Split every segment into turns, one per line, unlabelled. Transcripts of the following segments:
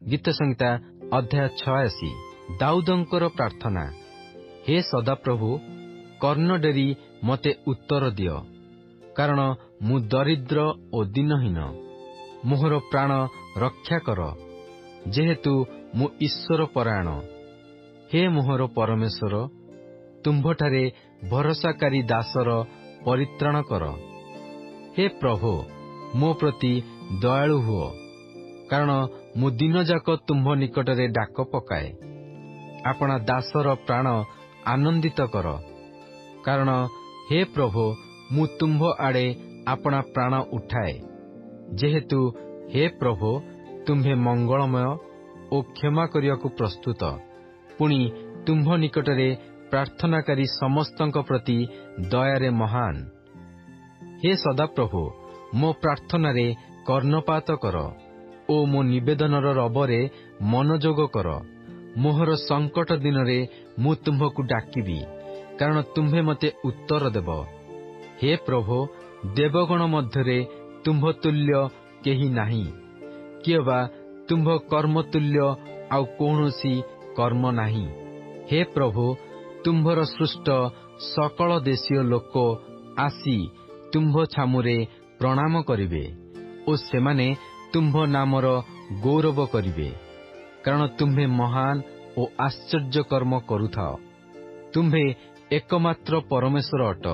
गीत संहिता अध्याय 86। दाऊदंकर प्रार्थना। हे सदाप्रभु, कर्ण डेरी मते उत्तर दियो, कारण मु दरिद्र ओ दीनहीन। मोहर प्राण रक्षा कर, जेहेतु मु ईश्वर परायण। हे मोहर परमेश्वर, तुम्भठारे भरोसाकारी दासर परित्राण कर। हे प्रभु, मो प्रति दयालु हुओ, कारण मु दिनजाक तुम्भ निकटरे डाक पकाए। आपणा दासर प्राण आनंदित कर, कारण हे प्रभु, मु तुम्भ आड़े आपणा प्राण उठाए। जेहेतु हे प्रभु, तुम्भे मंगलमय ओ क्षमा करियाकु प्रस्तुत, पुणी तुम्भ निकटरे प्रार्थनाकारी समस्तंक प्रति दयारे महान। हे सदाप्रभु, मो प्रार्थनारे कर्णपात कर ओ मो निवेदनर रबरे मनोजोग कर। मोहर संकट दिनरे मु तुम्भकु डाकिबी, कारण तुम्भे मते उत्तर देव। हे प्रभु, देवगण मध्यरे तुम्भ तुल्य केही नाही, कियबा तुम्भ कर्म तुल्य आउ कौनसी कर्म नाही। हे प्रभु, तुम्भर सृष्ट सकल देशीय लोक आसी तुम्भ छामुरे प्रणाम करिवे ओ सेमाने तुम्भ नामर गौरव करिवे, कारण तुम्भे महान ओ आश्चर्य कर्म करुथाओ। तुम्भे एकमात्र परमेश्वर अट।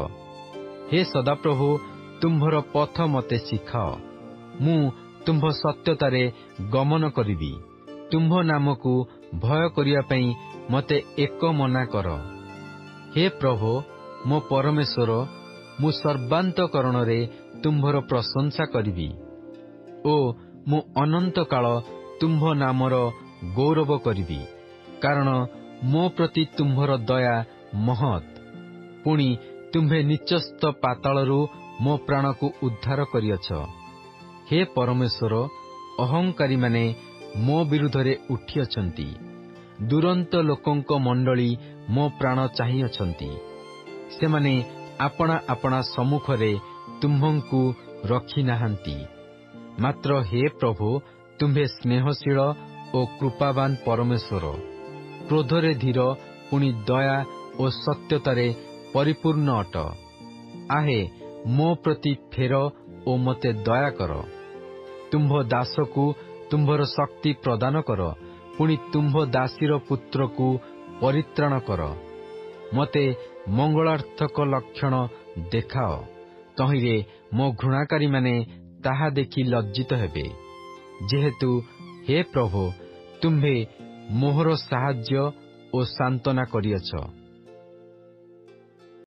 हे सदाप्रभु, तुम्भर पथ मते शिखाओ। मु तुम्भ सत्यतारे गमन करिबी। तुम्भ नामकु भय करिया पई मते एक मना कर। हे प्रभु, मो परमेश्वर, मु सर्वान्तकरणरे तुम्भर प्रशंसा करिबी ओ मु अनंत काल तुम्भ नामर गौरव करिबी, कारण मो प्रति तुम्भर दया महत्। पुणी तुम्भे निचस्त पातालरू मो प्राणकु उद्धार करियछ। हे परमेश्वर, अहंकारी माने मो विरुद्धरे उठिअछंती। दुरंत लोकंक मंडली मो प्राण चाहिअछंती। सेमाने आपणा आपणा सम्मुखरे तुम्भंकु रखी नाहांती। मात्र हे प्रभु, तुम्भे स्नेहशील ओ कृपावान परमेश्वर, क्रोधरे धीर, पुणी दया ओ सत्यतारे परिपूर्ण अट। आहे मो प्रति फेर ओ मते दया कर। तुम्भ दासकु तुम्भर शक्ति प्रदान कर, पुणी तुम्भ दासीर पुत्रकु परित्राण कर। मते मंगलार्थक लक्षण देखाओ, तहिरे मो घृणाकारी माने ताहा देखि लज्जित हेबे। जेहेतु हे प्रभु, तुम्भे मोहर साहाय्य ओ सांत्वना करियछ।